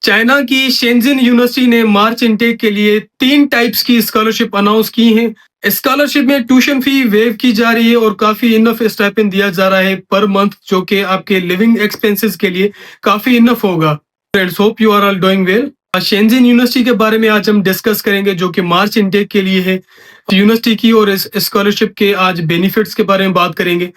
China की शेंजिन university ने मार्च intake के लिए 3 टाइप्स की स्कॉलरशिप अनाउंस की हैं। स्कॉलरशिप में ट्यूशन फी वेव की जा रही है और काफी इनफ स्टाइपेंड दिया जा रहा है पर मंथ, जो कि आपके लिविंग एक्सपेंसेस के लिए काफी इनफ होगा। Friends, hope you are all doing well. Shenzhen university के बारे में आज हम डिस्कस करेंगे, जो कि मार्च इनटेक के लिए है। यूनिवर्सिटी की और इस स्कॉलरशिप के आज बेनिफिट्स के बारे में बात करेंगे,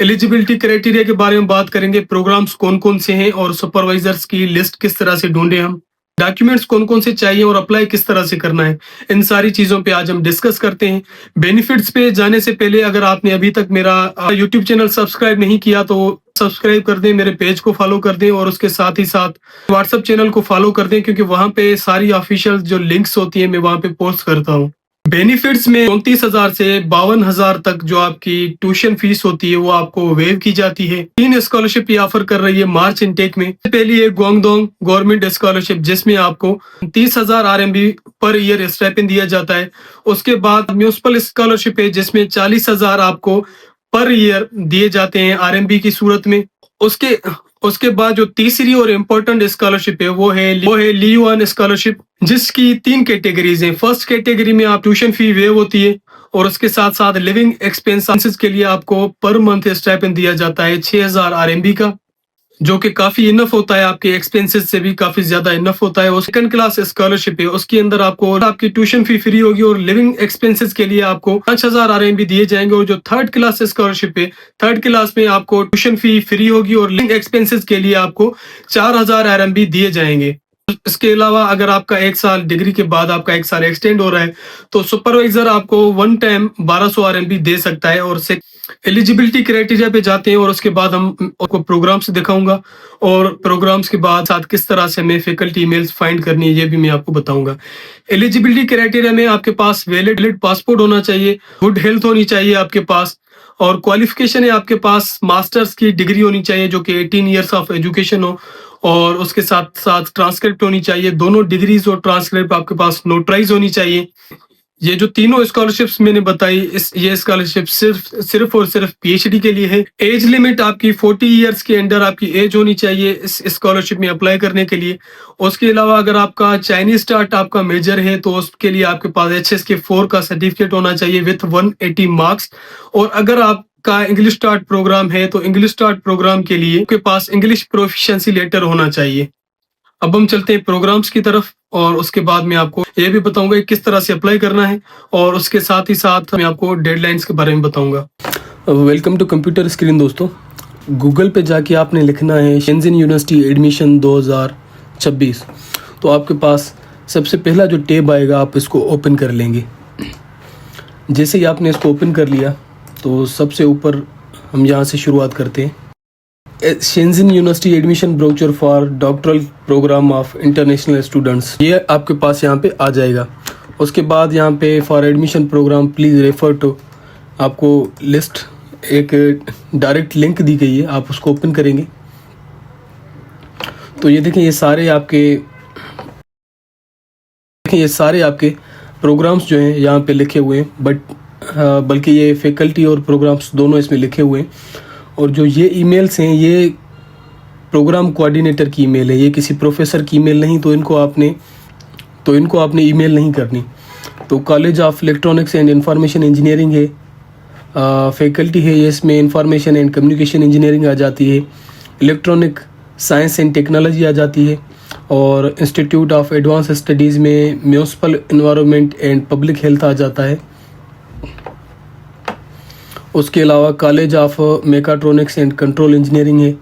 एलिजिबिलिटी क्राइटेरिया के बारे में बात करेंगे, प्रोग्राम्स कौन कौन से हैं और सुपरवाइजर्स की लिस्ट किस तरह से ढूंढे हम, डॉक्यूमेंट्स कौन कौन से चाहिए और अप्लाई किस तरह से करना है। इन सारी चीजों पे आज हम डिस्कस करते हैं। बेनिफिट्स पे जाने से पहले अगर आपने अभी तक मेरा यूट्यूब चैनल सब्सक्राइब नहीं किया तो सब्सक्राइब कर दें, मेरे पेज को फॉलो कर दें और उसके साथ ही साथ व्हाट्सएप चैनल को फॉलो कर दें, क्योंकि वहां पे सारी ऑफिशियल जो लिंक्स होती है मैं वहां पे पोस्ट करता हूँ। बेनिफिट्स में 34,000 से 52,000 तक जो आपकी ट्यूशन फीस होती है वो आपको वेव की जाती है। 3 स्कॉलरशिप ये ऑफर कर रही है मार्च इनटेक में। पहली है ग्वांगडोंग गवर्नमेंट स्कॉलरशिप, जिसमें आपको 30,000 RMB पर ईयर स्टाइपेंड दिया जाता है। उसके बाद म्यूनिसिपल स्कॉलरशिप है, जिसमें 40,000 आपको पर ईयर दिए जाते हैं RMB की सूरत में। उसके बाद जो तीसरी और इम्पोर्टेंट स्कॉलरशिप है वो है ली-युआन स्कॉलरशिप, जिसकी 3 कैटेगरीज हैं। फर्स्ट कैटेगरी में आप ट्यूशन फी वेव होती है और उसके साथ साथ लिविंग एक्सपेंसेस के लिए आपको पर मंथ स्टाइपेंड दिया जाता है 6,000 RMB का, जो कि काफी इनफ होता है, आपके एक्सपेंसेस से भी काफी ज्यादा इनफ होता है। और सेकंड क्लास स्कॉलरशिप है, उसके अंदर आपको आपकी ट्यूशन फी फ्री होगी और लिविंग एक्सपेंसेस के लिए आपको 5,000 RMB दिए जाएंगे। और जो थर्ड क्लास स्कॉलरशिप है, थर्ड क्लास में आपको ट्यूशन फी फ्री होगी और लिविंग एक्सपेंसेस के लिए आपको 4,000 RMB दिए जाएंगे। इसके अलावा अगर आपका 1 साल डिग्री के बाद आपका 1 साल एक्सटेंड हो रहा है तो सुपरवाइजर आपको वन टाइम 1200 RMB दे सकता है। और एलिजिबिलिटी क्राइटेरिया पे जाते हैं और उसके बाद हम आपको प्रोग्राम्स दिखाऊंगा और प्रोग्राम्स के बाद साथ किस तरह से हमें फैकल्टी ईमेल्स फाइंड करनी है ये भी मैं आपको बताऊंगा। एलिजिबिलिटी क्राइटेरिया में आपके पास वैलिड पासपोर्ट होना चाहिए, गुड हेल्थ होनी चाहिए आपके पास, और क्वालिफिकेशन है आपके पास मास्टर्स की डिग्री होनी चाहिए जो कि 18 ईयर्स ऑफ एजुकेशन हो, और उसके साथ साथ ट्रांसक्रिप्ट होनी चाहिए। दोनों डिग्रीज और ट्रांसक्रिप्ट आपके पास नोटराइज होनी चाहिए। ये जो तीनों स्कॉलरशिप्स मैंने बताई, ये स्कॉलरशिप सिर्फ और सिर्फ PhD के लिए है। एज लिमिट आपकी 40 ईयर्स के अंडर आपकी एज होनी चाहिए इस स्कॉलरशिप में अप्लाई करने के लिए। उसके अलावा अगर आपका चाइनीज स्टार्ट आपका मेजर है तो उसके लिए आपके पास HSK 4 का सर्टिफिकेट होना चाहिए विथ 180 मार्क्स। और अगर आपका इंग्लिश स्टार्ट प्रोग्राम है तो इंग्लिश स्टार्ट प्रोग्राम के लिए आपके पास इंग्लिश प्रोफिशिएंसी लेटर होना चाहिए। अब हम चलते हैं प्रोग्राम्स की तरफ और उसके बाद मैं आपको ये भी बताऊंगा कि किस तरह से अप्लाई करना है, और उसके साथ ही साथ मैं आपको डेडलाइंस के बारे में बताऊंगा। Welcome to computer screen. दोस्तों, गूगल पे जाके आपने लिखना है शेंजिन यूनिवर्सिटी एडमिशन 2026, तो आपके पास सबसे पहला जो टैब आएगा आप इसको ओपन कर लेंगे। जैसे ही आपने इसको ओपन कर लिया तो सबसे ऊपर हम यहाँ से शुरुआत करते हैं। Shenzhen university admission brochure for doctoral programme of international students, ये आपके पास यहाँ पे आ जाएगा। उसके बाद यहाँ पे for admission program please refer to, आपको लिस्ट एक डायरेक्ट लिंक दी गई है, आप उसको ओपन करेंगे तो ये देखें ये सारे आपके प्रोग्राम्स जो हैं यहाँ पे लिखे हुए हैं, बल्कि ये फैकल्टी और प्रोग्राम्स दोनों इसमें लिखे हुए हैं। और जो ये ईमेल्स हैं ये प्रोग्राम कोऑर्डिनेटर की ईमेल है, ये किसी प्रोफेसर की ईमेल नहीं, तो इनको आपने ईमेल नहीं करनी। तो college of electronics and information engineering है, फैकल्टी है, ये इसमें इंफॉर्मेशन एंड कम्युनिकेशन इंजीनियरिंग आ जाती है, इलेक्ट्रॉनिक साइंस एंड टेक्नोलॉजी आ जाती है, और इंस्टीट्यूट ऑफ एडवांस स्टडीज़ में municipal environment and public health आ जाता है। उसके अलावा college of mechatronics and control engineering है,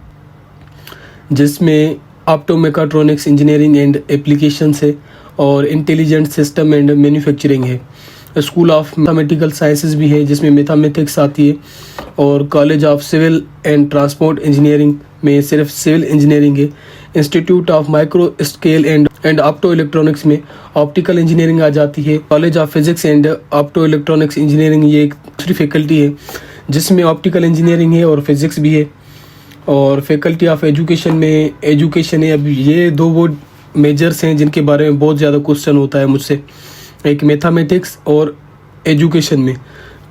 जिसमें ऑप्टोमेकाट्रॉनिक्स इंजीनियरिंग एंड एप्लीकेशंस है, और इंटेलिजेंट सिस्टम एंड मैन्युफैक्चरिंग है। स्कूल ऑफ मैथमेटिकल साइंसेस भी है, जिसमें मैथमेटिक्स आती है, और college of civil and transport engineering में सिर्फ सिविल इंजीनियरिंग है। Institute of micro scale and opto electronics में ऑप्टिकल इंजीनियरिंग आ जाती है। College of physics and opto electronics engineering ये एक दूसरी फैकल्टी है जिसमें ऑप्टिकल इंजीनियरिंग है और फिजिक्स भी है। और फैकल्टी ऑफ एजुकेशन में एजुकेशन है। अब ये दो वो मेजर्स हैं जिनके बारे में बहुत ज़्यादा क्वेश्चन होता है मुझसे, एक मैथमेटिक्स और एजुकेशन में।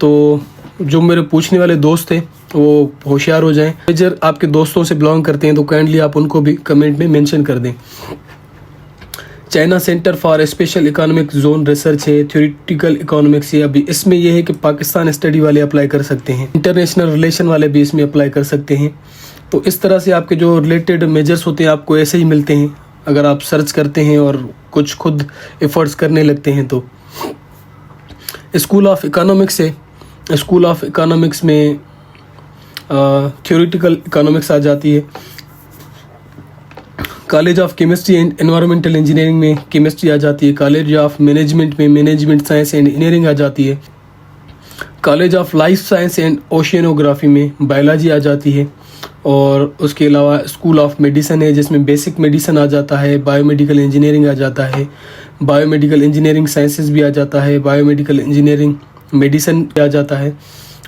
तो जो मेरे पूछने वाले दोस्त हैं वो होशियार हो जाएं। मेजर आपके दोस्तों से बिलोंग करते हैं तो काइंडली आप उनको भी कमेंट में मेंशन कर दें। China centre for special economic zone research है, थ्योरेटिकल इकोनॉमिक्स है। अभी इसमें यह है कि पाकिस्तान स्टडी वाले अप्लाई कर सकते हैं, इंटरनेशनल रिलेशन वाले भी इसमें अप्लाई कर सकते हैं। तो इस तरह से आपके जो रिलेटेड मेजर्स होते हैं आपको ऐसे ही मिलते हैं अगर आप सर्च करते हैं और कुछ खुद एफर्ट्स करने लगते हैं। तो स्कूल ऑफ इकोनॉमिक्स है, स्कूल ऑफ इकोनॉमिक्स में थ्योरेटिकल इकोनॉमिक्स आ जाती है। College of chemistry and environmental engineering में केमिस्ट्री आ जाती है। कॉलेज ऑफ मैनेजमेंट में मैनेजमेंट साइंस एंड इंजीनियरिंग आ जाती है। College of life science and oceanography में बायोलॉजी आ जाती है। और उसके अलावा स्कूल ऑफ मेडिसिन है जिसमें बेसिक मेडिसिन आ जाता है, बायोमेडिकल इंजीनियरिंग आ जाता है, बायोमेडिकल इंजीनियरिंग साइंसेस भी आ जाता है, बायोमेडिकल इंजीनियरिंग मेडिसिन भी आ जाता है।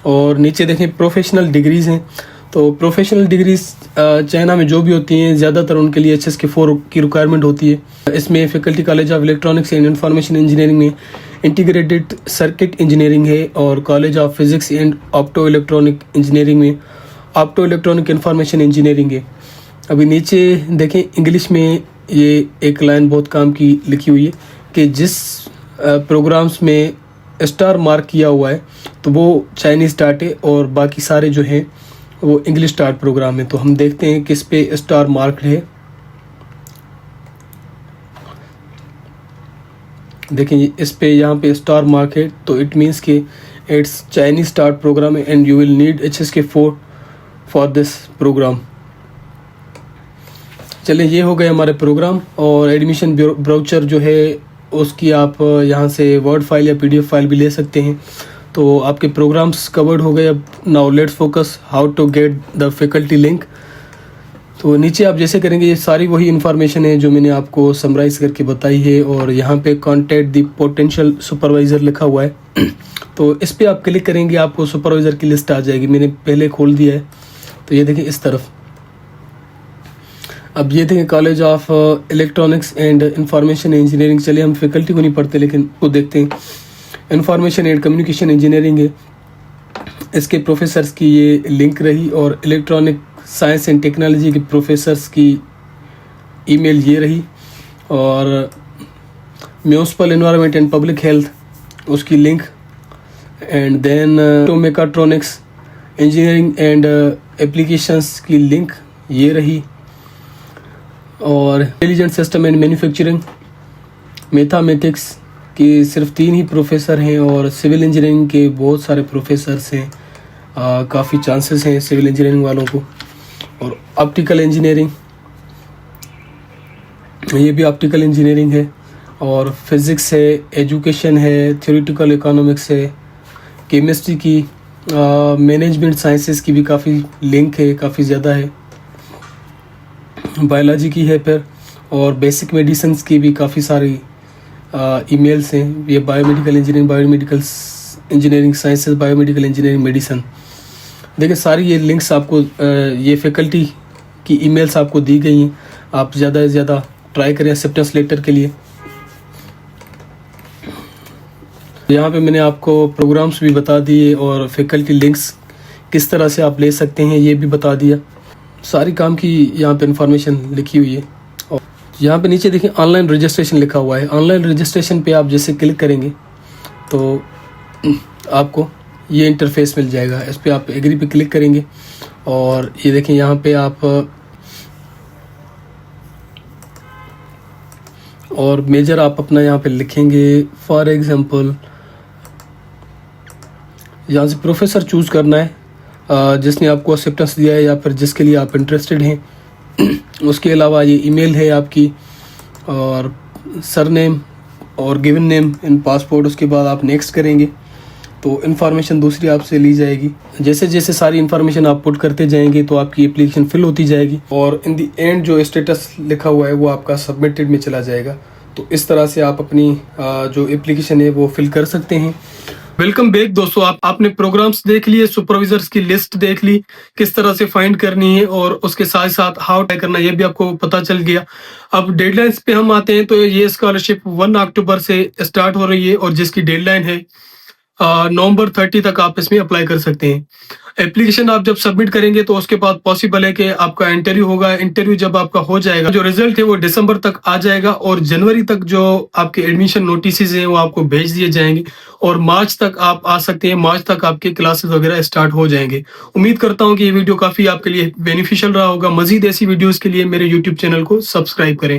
और नीचे देखें प्रोफेशनल डिग्रीज़ हैं। तो प्रोफेशनल डिग्रीज चाइना में जो भी होती हैं ज़्यादातर उनके लिए HSK4 की रिक्वायरमेंट होती है। इसमें faculty college of electronics and information engineering में इंटीग्रेटेड सर्किट इंजीनियरिंग है। और college of physics and opto electronic engineering में ऑप्टो इलेक्ट्रॉनिक इंफॉर्मेशन इंजीनियरिंग है। अभी नीचे देखें इंग्लिश में ये एक लाइन बहुत काम की लिखी हुई है कि जिस प्रोग्राम्स में स्टार मार्क किया हुआ है तो वो चाइनीज़ स्टार्ट है और बाकी सारे जो हैं वो इंग्लिश स्टार्ट प्रोग्राम है। तो हम देखते हैं किस पे स्टार मार्क है। देखें इस पे यहाँ पे स्टार मार्क है तो इट मीन्स कि इट्स चाइनीज स्टार्ट प्रोग्राम है and you will need HSK4 for this program. चलिए ये हो गए हमारे प्रोग्राम। और एडमिशन ब्राउचर जो है उसकी आप यहाँ से वर्ड फाइल या PDF फाइल भी ले सकते हैं। तो आपके प्रोग्राम्स कवर्ड हो गए। अब now let's focus how to get the faculty link. तो नीचे आप जैसे करेंगे ये सारी वही इन्फॉर्मेशन है जो मैंने आपको समराइज़ करके बताई है। और यहाँ पे कॉन्टैक्ट द पोटेंशियल सुपरवाइज़र लिखा हुआ है तो इस पर आप क्लिक करेंगे आपको सुपरवाइज़र की लिस्ट आ जाएगी। मैंने पहले खोल दिया है तो ये देखिए इस तरफ। अब ये देखें college of electronics and information engineering. चलिए हम फैकल्टी को नहीं पढ़ते लेकिन वो देखते हैं। इंफॉर्मेशन एंड कम्युनिकेशन इंजीनियरिंग है, इसके प्रोफेसर्स की ये लिंक रही। और इलेक्ट्रॉनिक साइंस एंड टेक्नोलॉजी के प्रोफेसर्स की ईमेल ये रही। और municipal environment and public health उसकी link. And then mechatronics engineering and applications की लिंक ये रही। और intelligent system and manufacturing mathematics की सिर्फ 3 ही प्रोफेसर हैं। और सिविल इंजीनियरिंग के बहुत सारे प्रोफेसर्स हैं, काफ़ी चांसेस हैं सिविल इंजीनियरिंग वालों को। और ऑप्टिकल इंजीनियरिंग ये भी ऑप्टिकल इंजीनियरिंग है। और फिज़िक्स है, एजुकेशन है, थ्योरेटिकल इकोनॉमिक्स है, केमिस्ट्री की, मैनेजमेंट साइंसेस की भी काफ़ी लिंक है, काफ़ी ज़्यादा है। बायोलॉजी की है फिर। और बेसिक मेडिसिन्स की भी काफ़ी सारी ईमेल्स हैं। ये biomedical engineering, biomedical engineering sciences, biomedical engineering medicine. देखिए सारी ये लिंक्स आपको ये फैकल्टी की ईमेल्स आपको दी गई हैं। आप ज़्यादा से ज़्यादा ट्राई करें एक्सेप्टेंस लेटर के लिए। यहाँ पे मैंने आपको प्रोग्राम्स भी बता दिए और फैकल्टी लिंक्स किस तरह से आप ले सकते हैं ये भी बता दिया। सारी काम की यहाँ पे इंफॉर्मेशन लिखी हुई है। और यहाँ पे नीचे देखिए ऑनलाइन रजिस्ट्रेशन लिखा हुआ है। ऑनलाइन रजिस्ट्रेशन पे आप जैसे क्लिक करेंगे तो आपको ये इंटरफेस मिल जाएगा। इस पर आप एग्री पे क्लिक करेंगे और ये देखें यहाँ पे आप और मेजर आप अपना यहाँ पे लिखेंगे। फॉर एग्जांपल यहाँ से प्रोफेसर चूज़ करना है जिसने आपको एक्सेप्टेंस दिया है या फिर जिसके लिए आप इंटरेस्टेड हैं। उसके अलावा ये ईमेल है आपकी और सरनेम और गिवन नेम इन पासपोर्ट। उसके बाद आप नेक्स्ट करेंगे तो इन्फॉर्मेशन दूसरी आपसे ली जाएगी। जैसे जैसे सारी इन्फॉर्मेशन आप पुट करते जाएंगे तो आपकी एप्लीकेशन फिल होती जाएगी और इन दी एंड जो स्टेटस लिखा हुआ है वो आपका सबमिटेड में चला जाएगा। तो इस तरह से आप अपनी जो एप्लीकेशन है वो फिल कर सकते हैं। वेलकम बैक दोस्तों। आपने प्रोग्राम्स देख लिए, सुपरवाइजर्स की लिस्ट देख ली, किस तरह से फाइंड करनी है और उसके साथ साथ हाउ ट्राई करना है ये भी आपको पता चल गया। अब डेडलाइंस पे हम आते हैं तो ये स्कॉलरशिप 1 अक्टूबर से स्टार्ट हो रही है और जिसकी डेडलाइन है नवंबर 30 तक आप इसमें अप्लाई कर सकते हैं। एप्लीकेशन आप जब सबमिट करेंगे तो उसके बाद पॉसिबल है कि आपका इंटरव्यू होगा। इंटरव्यू जब आपका हो जाएगा, जो रिजल्ट है वो दिसंबर तक आ जाएगा और जनवरी तक जो आपके एडमिशन नोटिस हैं वो आपको भेज दिए जाएंगे और मार्च तक आप आ सकते हैं। मार्च तक आपके क्लासेस वगैरह स्टार्ट हो जाएंगे। उम्मीद करता हूँ कि ये वीडियो काफ़ी आपके लिए बेनिफिशियल रहा होगा। मजीद ऐसी वीडियोज़ के लिए मेरे यूट्यूब चैनल को सब्सक्राइब करें।